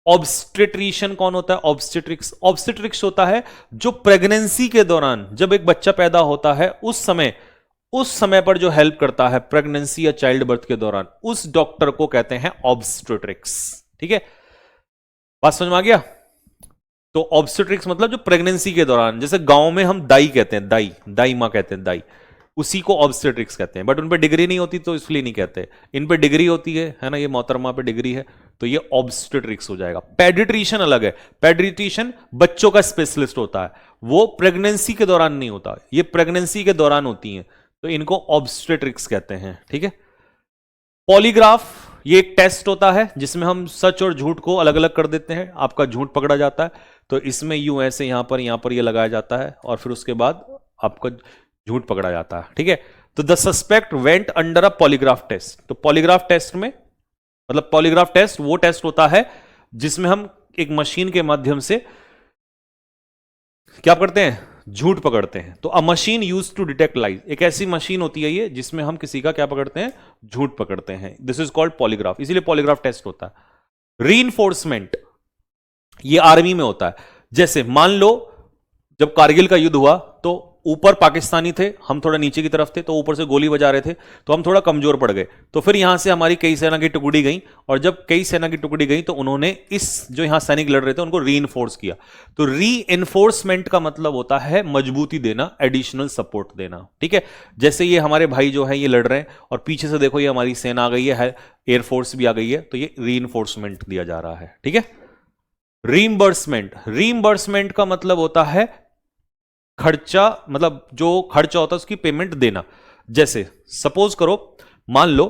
ऑब्स्टेट्रिशियन कौन होता है, ऑब्स्टेट्रिक्स। ऑब्स्टेट्रिक्स होता है जो प्रेगनेंसी के दौरान, जब एक बच्चा पैदा होता है उस समय पर जो हेल्प करता है प्रेगनेंसी या चाइल्ड बर्थ के दौरान, उस डॉक्टर को कहते हैं ऑब्स्टेट्रिक्स। ठीक है, बात समझ में आ गया। तो ऑब्स्टेट्रिक्स मतलब जो प्रेगनेंसी के दौरान, जैसे गांव में हम दाई कहते हैं, दाई, दाई मां कहते हैं, दाई, उसी को ऑब्स्टेट्रिक्स कहते हैं। बट उन पे डिग्री नहीं होती तो इसलिए नहीं कहते, इन पे डिग्री होती है ना, ये मोहतरमा पे डिग्री है, तो ये ऑब्स्टेट्रिक्स हो जाएगा। पेडिट्रिशियन अलग है, पेडिट्रिशियन बच्चों का स्पेशलिस्ट होता है, वो प्रेगनेंसी के दौरान नहीं होता, ये प्रेगनेंसी के दौरान होती है, तो इनको ऑब्स्टेट्रिक्स कहते हैं। ठीक है, पॉलीग्राफ, ये एक टेस्ट होता है जिसमें हम सच और झूठ को अलग अलग कर देते हैं, आपका झूठ पकड़ा जाता है, तो इसमें यूं ऐसे यहां पर ये लगाया जाता है, और फिर उसके बाद आपका झूठ पकड़ा जाता है। ठीक है, तो the suspect went under a polygraph test. तो पॉलीग्राफ टेस्ट में, मतलब पॉलीग्राफ टेस्ट वो टेस्ट होता है जिसमें हम एक मशीन के माध्यम से क्या करते हैं, झूठ पकड़ते हैं। तो a machine use to detect lies, एक ऐसी मशीन होती है ये जिसमें हम किसी का क्या पकड़ते हैं, झूठ पकड़ते हैं। दिस इज कॉल्ड पॉलीग्राफ, इसीलिए पॉलीग्राफ टेस्ट होता है। रीइंफोर्समेंट, ये आर्मी में होता है। जैसे मान लो जब कारगिल का युद्ध हुआ तो ऊपर पाकिस्तानी थे, हम थोड़ा नीचे की तरफ थे, तो ऊपर से गोली बजा रहे थे, तो हम थोड़ा कमजोर पड़ गए, तो फिर यहां से हमारी कई सेना की टुकड़ी गई, और जब कई सेना की टुकड़ी गई तो उन्होंने इस जो यहां सैनिक लड़ रहे थे उनको रीइंफोर्स किया। तो रीइंफोर्समेंट का मतलब होता है मजबूती देना, एडिशनल सपोर्ट देना। ठीक है, जैसे ये हमारे भाई जो है ये लड़ रहे हैं, और पीछे से देखो ये हमारी सेना आ गई है, एयरफोर्स भी आ गई है, तो ये रीइंफोर्समेंट दिया जा रहा है। ठीक है, रीइंबर्समेंट, रीइंबर्समेंट का मतलब होता है खर्चा, मतलब जो खर्चा होता है उसकी पेमेंट देना। जैसे सपोज करो, मान लो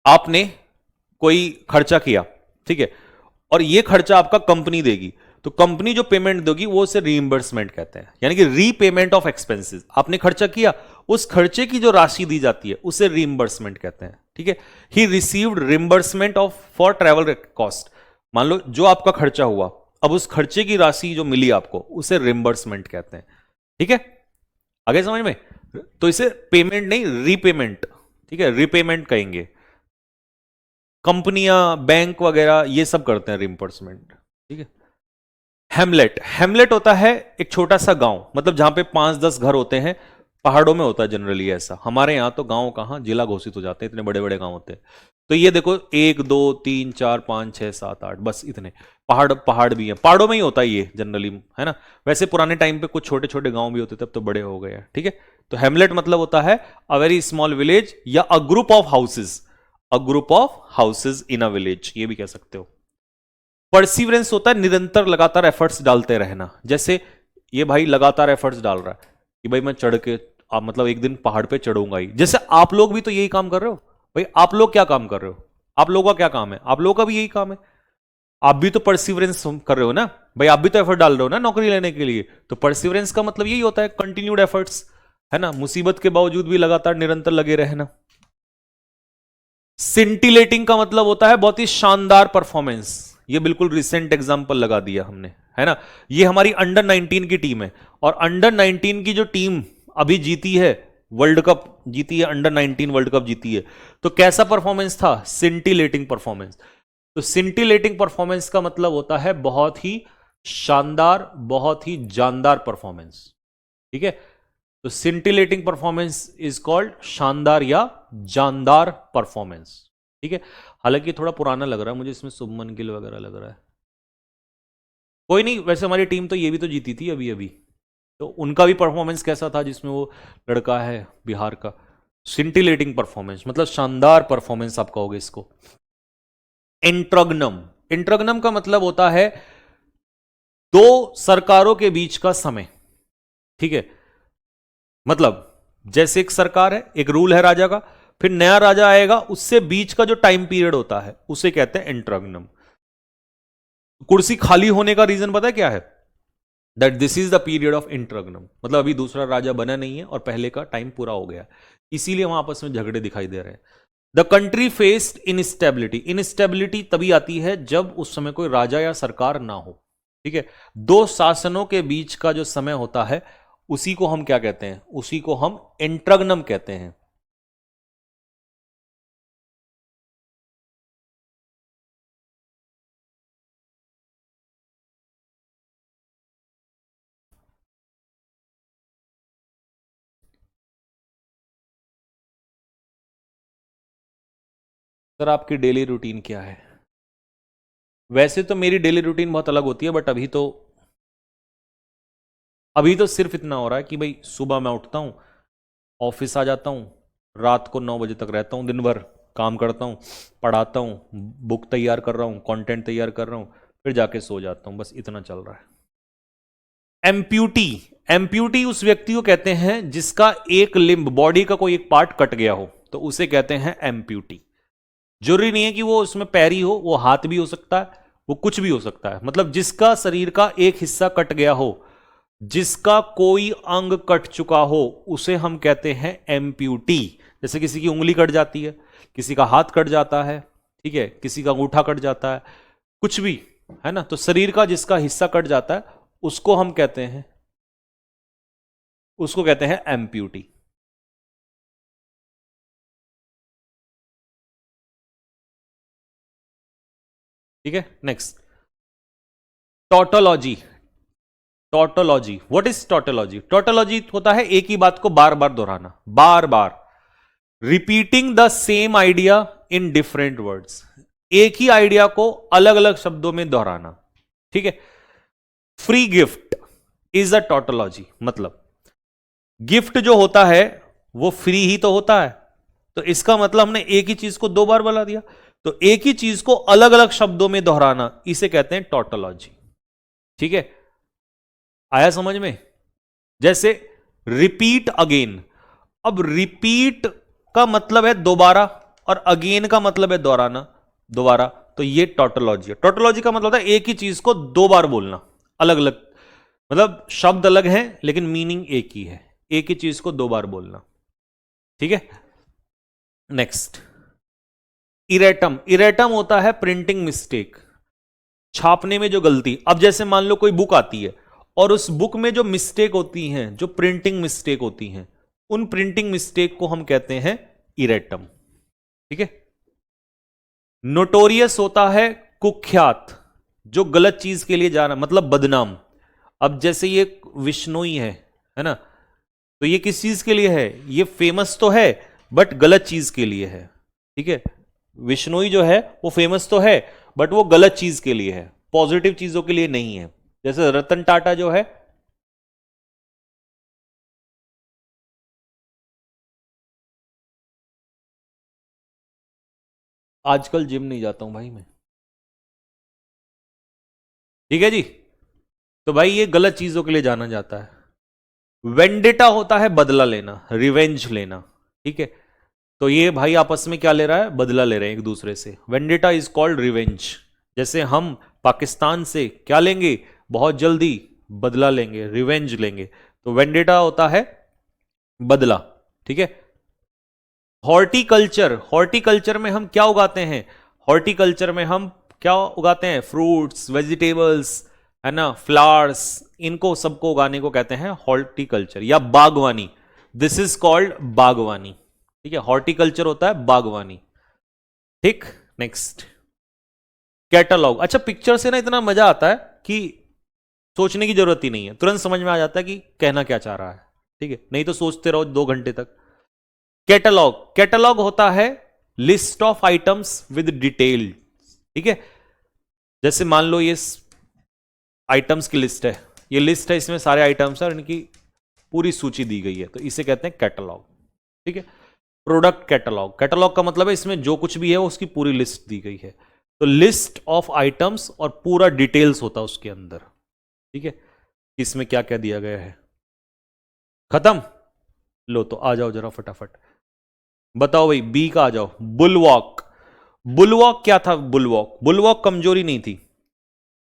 आपने कोई खर्चा किया, ठीक है, और ये खर्चा आपका कंपनी देगी, तो कंपनी जो पेमेंट देगी वो उसे रीइंबर्समेंट कहते हैं, यानी कि रीपेमेंट ऑफ एक्सपेंसेस। आपने खर्चा किया, उस खर्चे की जो राशि दी जाती है उसे रीइंबर्समेंट कहते हैं। ठीक है, he received reimbursement of for travel cost. मान लो जो आपका खर्चा हुआ, अब उस खर्चे की राशि जो मिली आपको उसे रिइंबर्समेंट कहते हैं। ठीक है, आगे समझ में। तो इसे पेमेंट नहीं, रीपेमेंट, ठीक है, रीपेमेंट कहेंगे। कंपनियां, बैंक वगैरह ये सब करते हैं रिइंबर्समेंट। ठीक है। हेमलेट, हेमलेट होता है एक छोटा सा गांव, मतलब जहां पे 5-10 घर होते हैं। पहाड़ों में होता है जनरली ऐसा, हमारे यहां तो गांव कहां, जिला घोषित हो जाते हैं, इतने बड़े बड़े गांव होते हैं। तो ये देखो 1 2 3 4 5 6 7 8, बस इतने। पहाड़ पहाड़ भी हैं, पहाड़ों में ही होता है ये जनरली, है ना। वैसे पुराने टाइम पे कुछ छोटे छोटे गांव भी होते थे, अब तो बड़े हो गए हैं। ठीक है। तो हेमलेट मतलब होता है अ वेरी स्मॉल विलेज या a group of houses, a group of houses in a village, ये भी कह सकते हो। परसिवरेंस होता है निरंतर लगातार एफर्ट्स डालते रहना। जैसे ये भाई लगातार एफर्ट्स डाल रहा है कि भाई मैं चढ़ के मतलब एक दिन पहाड़ पे चढ़ूंगा ही। जैसे आप लोग भी तो यही काम कर रहे हो भाई। आप लोग क्या काम कर रहे हो, आप लोगों का क्या काम है, आप लोगों का भी यही काम है। आप भी तो परसिवरेंस कर रहे हो ना भाई, आप भी तो एफर्ट डाल रहे हो ना नौकरी लेने के लिए। तो परसिवरेंस का मतलब यही होता है कंटिन्यूड एफर्ट्स, है ना, मुसीबत के बावजूद भी लगातार निरंतर लगे रहना। सिंटिलेटिंग का मतलब होता है बहुत ही शानदार परफॉर्मेंस। ये बिल्कुल रिसेंट एग्जांपल लगा दिया हमने, है ना। ये हमारी अंडर 19 की टीम है, और अंडर 19 की जो टीम अभी जीती है, वर्ल्ड कप जीती है, अंडर 19 वर्ल्ड कप जीती है। तो कैसा परफॉर्मेंस था, सिंटिलेटिंग परफॉर्मेंस। तो सिंटिलेटिंग परफॉर्मेंस का मतलब होता है बहुत ही शानदार, बहुत ही जानदार परफॉर्मेंस। ठीक है। तो सिंटिलेटिंग परफॉर्मेंस इज कॉल्ड शानदार या जानदार परफॉर्मेंस। ठीक है। हालांकि थोड़ा पुराना लग रहा है मुझे, इसमें शुभमन गिल वगैरह लग रहा है। कोई नहीं, वैसे हमारी टीम तो ये भी तो जीती थी अभी अभी। तो उनका भी परफॉर्मेंस कैसा था, जिसमें वो लड़का है बिहार का। सिंटिलेटिंग परफॉर्मेंस मतलब शानदार परफॉर्मेंस आप कहोगे इसको। इंट्रग्नम, इंट्रग्नम का मतलब होता है दो सरकारों के बीच का समय। ठीक है। मतलब जैसे एक सरकार है, एक रूल है राजा का, फिर नया राजा आएगा, उससे बीच का जो टाइम पीरियड होता है उसे कहते हैं इंट्रग्नम। कुर्सी खाली होने का रीजन पता है क्या है, that this is the period of interregnum. मतलब अभी दूसरा राजा बना नहीं है और पहले का टाइम पूरा हो गया, इसीलिए वहां आपस में झगड़े दिखाई दे रहे हैं। The country faced instability, instability तभी आती है जब उस समय कोई राजा या सरकार ना हो। ठीक है। दो शासनों के बीच का जो समय होता है उसी को हम क्या कहते हैं, उसी को हम इंट्रग्नम कहते हैं। सर आपकी डेली रूटीन क्या है? वैसे तो मेरी डेली रूटीन बहुत अलग होती है, बट अभी तो सिर्फ इतना हो रहा है कि भाई सुबह मैं उठता हूँ, ऑफिस आ जाता हूँ, रात को 9 बजे तक रहता हूँ, दिन भर काम करता हूँ, पढ़ाता हूँ, बुक तैयार कर रहा हूँ, कंटेंट तैयार कर रहा हूँ, फिर जाके सो जाता हूँ। बस इतना चल रहा है। एम्प्यूटी, एम्प्यूटी उस व्यक्ति को कहते हैं जिसका एक लिम्ब, बॉडी का कोई एक पार्ट कट गया हो, तो उसे कहते हैं एम्प्यूटी। जरूरी नहीं है कि वो उसमें पैर ही हो, वो हाथ भी हो सकता है, वो कुछ भी हो सकता है। मतलब जिसका शरीर का एक हिस्सा कट गया हो, जिसका कोई अंग कट चुका हो, उसे हम कहते हैं एम्प्यूटी। जैसे किसी की उंगली कट जाती है, किसी का हाथ कट जाता है, ठीक है, किसी का अंगूठा कट जाता है, कुछ भी, है ना। तो शरीर का जिसका हिस्सा कट जाता है उसको हम कहते हैं, उसको कहते हैं एम्प्यूटी। ठीक है। Next, tautology. Tautology, what is tautology? Tautology होता है एक ही बात को बार बार दोहराना, बार बार repeating the same idea in different words. एक ही आइडिया को अलग अलग शब्दों में दोहराना। ठीक है। Free gift is a tautology. मतलब गिफ्ट जो होता है वो फ्री ही तो होता है, तो इसका मतलब हमने एक ही चीज को दो बार बता दिया। तो एक ही चीज को अलग अलग शब्दों में दोहराना, इसे कहते हैं टोटोलॉजी। ठीक है। आया समझ में? जैसे रिपीट अगेन, अब रिपीट का मतलब है दोबारा, और अगेन का मतलब है दोहराना, दोबारा। तो ये टोटोलॉजी है। टोटोलॉजी का मतलब है एक ही चीज को दो बार बोलना, अलग अलग, मतलब शब्द अलग हैं लेकिन मीनिंग एक ही है, एक ही चीज को दो बार बोलना। ठीक है। नेक्स्ट, इरेटम। इरेटम होता है प्रिंटिंग मिस्टेक, छापने में जो गलती। अब जैसे मान लो कोई बुक आती है और उस बुक में जो मिस्टेक होती हैं, जो प्रिंटिंग मिस्टेक होती हैं, उन प्रिंटिंग मिस्टेक को हम कहते हैं इरेटम। ठीक है। नोटोरियस होता है कुख्यात, जो गलत चीज के लिए जाना, मतलब बदनाम। अब जैसे ये विश्नोई है ना, तो ये किस चीज के लिए है? ये फेमस तो है बट गलत चीज के लिए है। ठीक है, विश्नोई जो है वो फेमस तो है बट वो गलत चीज के लिए है, पॉजिटिव चीजों के लिए नहीं है। जैसे रतन टाटा जो है, आजकल जिम नहीं जाता हूं भाई मैं। ठीक है जी, तो भाई ये गलत चीजों के लिए जाना जाता है। वेंडेटा होता है बदला लेना, रिवेंज लेना। ठीक है, तो ये भाई आपस में क्या ले रहा है? बदला ले रहे हैं एक दूसरे से। Vendetta is called revenge. जैसे हम पाकिस्तान से क्या लेंगे? बहुत जल्दी बदला लेंगे, रिवेंज लेंगे। तो वेंडेटा होता है बदला। ठीक है, हॉर्टिकल्चर, हॉर्टिकल्चर में हम क्या उगाते हैं? हॉर्टिकल्चर में हम क्या उगाते हैं? फ्रूट्स, वेजिटेबल्स, है ना, फ्लावर्स, इनको सबको उगाने को कहते हैं हॉर्टिकल्चर या बागवानी। दिस इज कॉल्ड बागवानी। ठीक है, हॉर्टिकल्चर होता है बागवानी। ठीक, नेक्स्ट कैटलॉग। अच्छा, पिक्चर से ना इतना मजा आता है कि सोचने की जरूरत ही नहीं है, तुरंत समझ में आ जाता है कि कहना क्या चाह रहा है। ठीक है, नहीं तो सोचते रहो 2 घंटे तक। कैटलॉग, कैटलॉग होता है list of items with detail. ठीक है, जैसे मान लो ये आइटम्स की लिस्ट है, ये लिस्ट है, इसमें सारे आइटम्स है और इनकी पूरी सूची दी गई है, तो इसे कहते हैं कैटलॉग। ठीक है, प्रोडक्ट कैटलॉग, कैटलॉग का मतलब है इसमें जो कुछ भी है उसकी पूरी लिस्ट दी गई है। तो लिस्ट ऑफ आइटम्स और पूरा डिटेल्स होता है उसके अंदर। ठीक है, इसमें क्या क्या दिया गया है। खत्म? लो तो आ जाओ जरा फटाफट, बताओ भाई, बी का आ जाओ। बुलवॉक, बुलवॉक क्या था? बुलवॉक, बुलवॉक कमजोरी नहीं थी।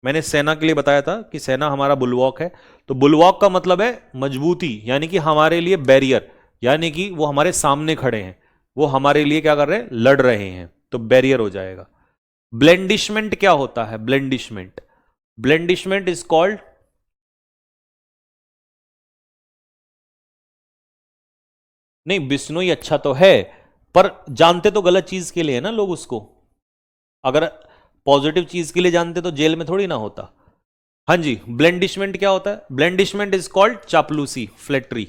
मैंने सेना के लिए बताया था कि सेना हमारा बुलवॉक है। तो बुलवॉक का मतलब है मजबूती, यानी कि हमारे लिए बैरियर, यानी कि वो हमारे सामने खड़े हैं, वो हमारे लिए क्या कर रहे हैं? लड़ रहे हैं, तो बैरियर हो जाएगा। ब्लेंडिशमेंट क्या होता है? ब्लेंडिशमेंट, ब्लेंडिशमेंट इज कॉल्ड, नहीं बिश्नोई अच्छा तो है पर जानते तो गलत चीज के लिए है ना लोग उसको। अगर पॉजिटिव चीज के लिए जानते तो जेल में थोड़ी ना होता। हाँ जी, ब्लेंडिशमेंट क्या होता है? ब्लेंडिशमेंट इज कॉल्ड चापलूसी, फ्लेटरी।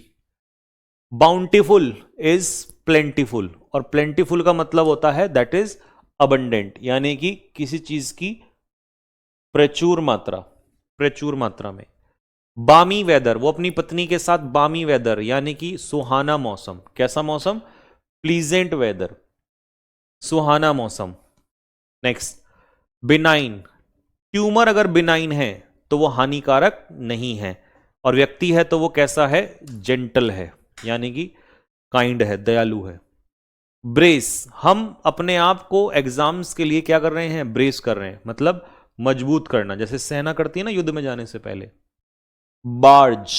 बाउंटीफुल इज प्लेंटीफुल, और प्लेंटीफुल का मतलब होता है दैट इज अबंडेंट, यानी कि किसी चीज की प्रचुर मात्रा, प्रचुर मात्रा में। बामी वेदर, वो अपनी पत्नी के साथ बामी वेदर, यानी कि सुहाना मौसम। कैसा मौसम? प्लीजेंट वेदर, सुहाना मौसम। नेक्स्ट, बिनाइन, ट्यूमर अगर बिनाइन है तो वो हानिकारक नहीं है, और व्यक्ति है तो वो कैसा है? जेंटल है, यानी कि काइंड है, दयालु है। ब्रेस, हम अपने आप को एग्जाम्स के लिए क्या कर रहे हैं? ब्रेस कर रहे हैं, मतलब मजबूत करना, जैसे सेना करती है ना युद्ध में जाने से पहले। बार्ज,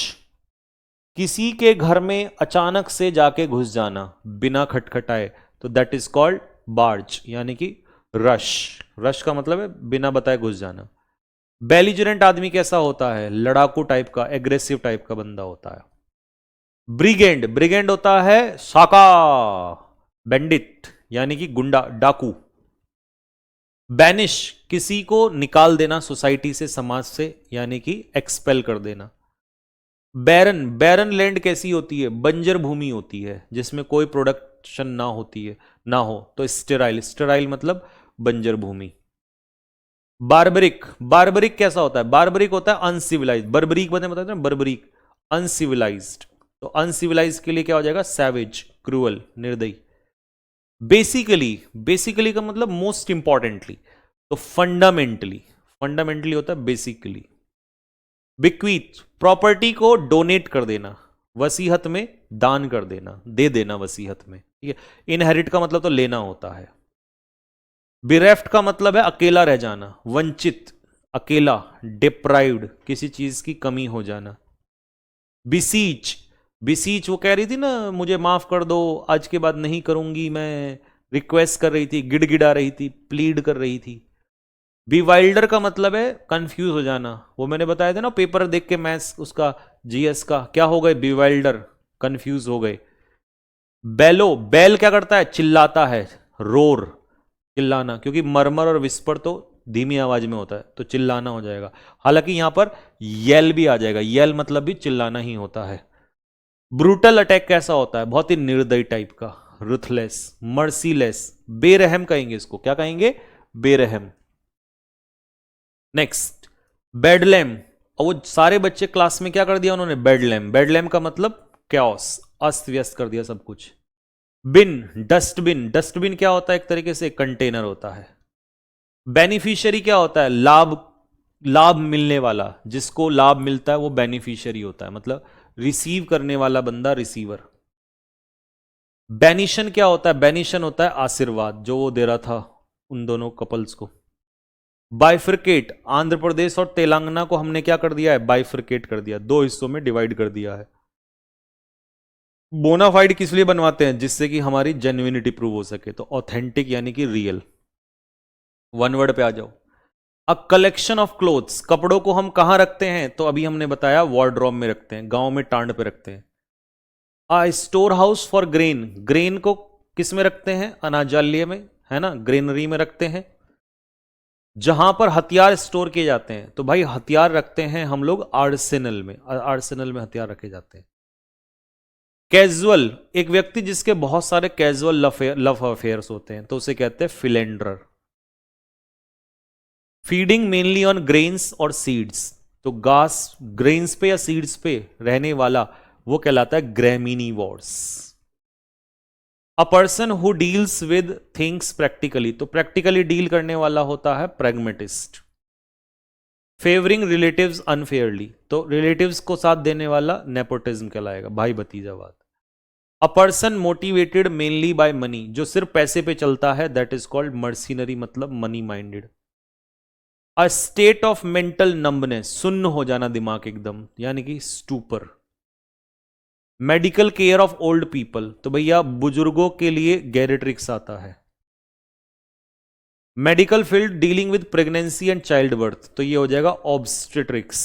किसी के घर में अचानक से जाके घुस जाना बिना खटखटाए, तो दैट इज कॉल्ड बार्ज, यानी कि रश। रश का मतलब है बिना बताए घुस जाना। बेलिजरेंट आदमी कैसा होता है? लड़ाकू टाइप का, एग्रेसिव टाइप का बंदा होता है। ब्रिगेंड, ब्रिगेंड होता है साका, बैंडिट, यानी कि गुंडा, डाकू। बैनिश, किसी को निकाल देना सोसाइटी से, समाज से, यानी कि एक्सपेल कर देना। बैरन, बैरन लैंड कैसी होती है? बंजर भूमि होती है जिसमें कोई प्रोडक्शन ना होती है, ना हो। तो स्टेराइल, स्टेराइल मतलब बंजर भूमि। बारबरिक, बारबरिक कैसा होता है? बारबरिक होता है अनसिविलाइज, बर्बरीक बने बताते हैं, बर्बरीक अनसिविलाइज्ड। तो अनसिविलाइज के लिए क्या हो जाएगा? सैवेज, क्रूअल, निर्दयी। बेसिकली, बेसिकली का मतलब मोस्ट इंपॉर्टेंटली, तो फंडामेंटली, फंडामेंटली होता है बेसिकली। बिक्वीथ, प्रॉपर्टी को डोनेट कर देना, वसीहत में दान कर देना, दे देना वसीहत में। ठीक है, इनहेरिट का मतलब तो लेना होता है। बिरेफ्ट का मतलब है अकेला रह जाना, वंचित, अकेला, डिप्राइव्ड, किसी चीज की कमी हो जाना। बिसीच, बिसीच वो कह रही थी ना मुझे माफ कर दो, आज के बाद नहीं करूंगी मैं, रिक्वेस्ट कर रही थी, गिड़गिड़ा रही थी, प्लीड कर रही थी। बीवाइल्डर का मतलब है कंफ्यूज हो जाना, वो मैंने बताया था ना पेपर देख के, मैथ्स उसका, जीएस का, क्या हो गए? बीवाइल्डर, कंफ्यूज हो गए। बेलो, बेल क्या करता है? चिल्लाता है, रोर, चिल्लाना, क्योंकि मरमर और विस्पर तो धीमी आवाज में होता है, तो चिल्लाना हो जाएगा। हालांकि यहां पर येल भी आ जाएगा, येल मतलब भी चिल्लाना ही होता है। ब्रूटल अटैक कैसा होता है? बहुत ही निर्दयी टाइप का, रुथलेस, मर्सीलेस, बेरहम कहेंगे इसको। क्या कहेंगे? बेरहम। नेक्स्ट, बेडलैम। और वो सारे बच्चे क्लास में क्या कर दिया उन्होंने? बेडलैम। बेडलैम का मतलब कैओस, अस्त व्यस्त कर दिया सब कुछ। बिन, डस्टबिन। डस्टबिन क्या होता है? एक तरीके से कंटेनर होता है। बेनिफिशियरी क्या होता है? लाभ, लाभ मिलने वाला, जिसको लाभ मिलता है वो बेनिफिशियरी होता है, मतलब रिसीव करने वाला बंदा रिसीवर। बेनिशन क्या होता है? बेनिशन होता है आशीर्वाद, जो वो दे रहा था उन दोनों कपल्स को। बाइफरकेट, आंध्र प्रदेश और तेलंगाना को हमने क्या कर दिया है? बाइफरकेट कर दिया, दो हिस्सों में डिवाइड कर दिया है। बोनाफाइड किस लिए बनवाते हैं? जिससे कि हमारी जेन्युइनिटी प्रूव हो सके, तो ऑथेंटिक यानी कि रियल। वन वर्ड पे आ जाओ। अ कलेक्शन ऑफ क्लोथ्स, कपड़ों को हम कहां रखते हैं? तो अभी हमने बताया वार्डरोब में रखते हैं, गांव में टांड पे रखते हैं। A store house for grain, grain को किस में रखते हैं? अनाजाल्य में, है ना, ग्रेनरी में रखते हैं, जहां पर हथियार स्टोर किए जाते हैं। तो भाई हथियार रखते हैं हम लोग आर्सेनल में, आर्सेनल में हथियार रखे जाते हैं। कैजुअल, एक व्यक्ति जिसके बहुत सारे कैजुअल लव अफेयर्स होते हैं, तो उसे कहते हैं Philander. Feeding mainly on grains और सीड्स, तो घास ग्रेन्स पे या सीड्स पे रहने वाला वो कहलाता है graminivores. A person who deals with things practically, तो प्रैक्टिकली डील करने वाला होता है प्रैग्मेटिस्ट। फेवरिंग रिलेटिव्स अनफेयरली, तो रिलेटिव्स को साथ देने वाला नेपोटिज्म कहलाएगा, भाई भतीजावाद। A person motivated mainly by money, जो सिर्फ पैसे पे चलता है, दैट इज कॉल्ड मर्सिनरी, मतलब money minded. A state of mental numbness, सुन्न हो जाना दिमाग एकदम, यानी कि stupor. Medical care of old people, तो भैया बुजुर्गों के लिए गैरेट्रिक्स आता है। Medical field dealing with pregnancy and child birth, तो ये हो जाएगा obstetrics.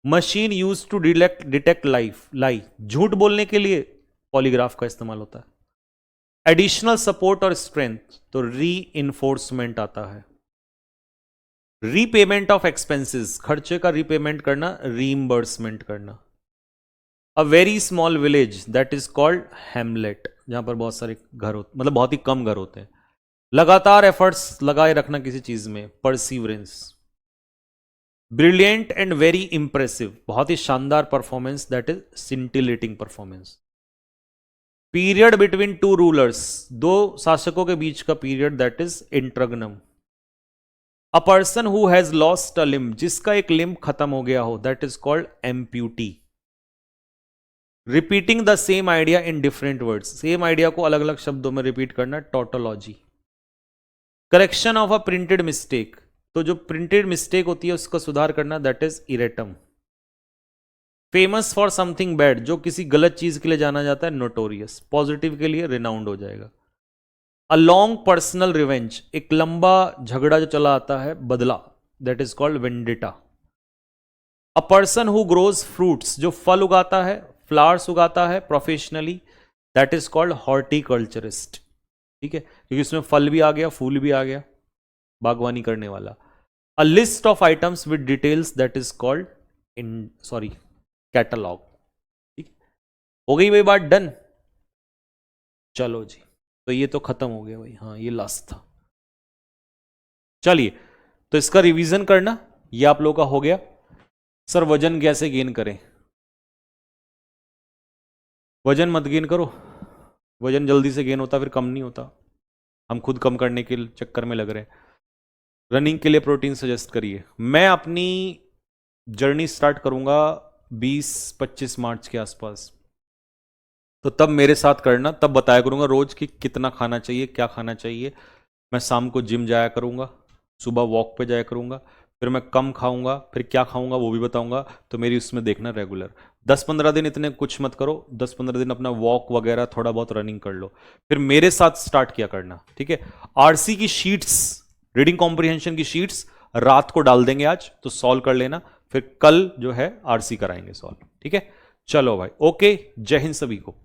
Machine use to detect lie, झूठ बोलने के लिए पॉलीग्राफ का इस्तेमाल होता है। एडिशनल सपोर्ट और स्ट्रेंथ, तो री इन्फोर्समेंट आता है। रीपेमेंट ऑफ एक्सपेंसेस, खर्चे का रीपेमेंट करना, रीइंबर्समेंट करना। A very small village, that is called Hamlet, जहां पर बहुत सारे घर होते, मतलब बहुत ही कम घर होते हैं। लगातार एफर्ट्स लगाए रखना किसी चीज में, perseverance. Brilliant and very impressive, बहुत ही शानदार performance, that is scintillating performance. Period between two rulers, दो शासकों के बीच का period, that is interregnum. A person who has lost a limb, जिसका एक लिम्ब खत्म हो गया हो, that is called amputee. Repeating the same idea in different words, same idea को अलग अलग शब्दों में रिपीट करना, tautology. Correction of a printed mistake, तो जो प्रिंटेड मिस्टेक होती है उसका सुधार करना, that is erratum. Famous for something bad, जो किसी गलत चीज के लिए जाना जाता है, नोटोरियस। पॉजिटिव के लिए रिनाउंड हो जाएगा। अ लॉन्ग पर्सनल रिवेंज, एक लंबा झगड़ा जो चला आता है, बदला, that is called vendetta. A person who grows fruits, जो फल उगाता है, फ्लावर्स उगाता है professionally, that is called horticulturist. ठीक है, क्योंकि उसमें फल भी आ गया, फूल भी आ गया, बागवानी करने वाला। A list of items with details, that is called catalogue. ठीक, हो गई भाई बात, डन। चलो जी, तो ये तो खत्म हो गया भाई, हाँ ये लास्ट था। चलिए, तो इसका रिवीजन करना, ये आप लोगों का हो गया। सर वजन कैसे गेन करें? वजन मत गेन करो, वजन जल्दी से गेन होता फिर कम नहीं होता, हम खुद कम करने के चक्कर में लग रहे हैं। रनिंग के लिए प्रोटीन सजेस्ट करिए। मैं अपनी जर्नी स्टार्ट करूंगा 20-25 मार्च के आसपास, तो तब मेरे साथ करना, तब बताया करूंगा रोज कि कितना खाना चाहिए, क्या खाना चाहिए। मैं शाम को जिम जाया करूंगा, सुबह वॉक पे जाया करूंगा, फिर मैं कम खाऊंगा, फिर क्या खाऊंगा वो भी बताऊंगा, तो मेरी उसमें देखना रेगुलर। 10-15 दिन इतने कुछ मत करो, 10-15 दिन अपना वॉक वगैरह थोड़ा बहुत रनिंग कर लो, फिर मेरे साथ स्टार्ट किया करना, ठीक है। आरसी की शीट्स, रीडिंग कॉम्प्रिहेंशन की शीट्स रात को डाल देंगे आज, तो सॉल्व कर लेना, फिर कल जो है आरसी कराएंगे सॉल्व, ठीक है। चलो भाई, ओके, जय हिंद सभी को।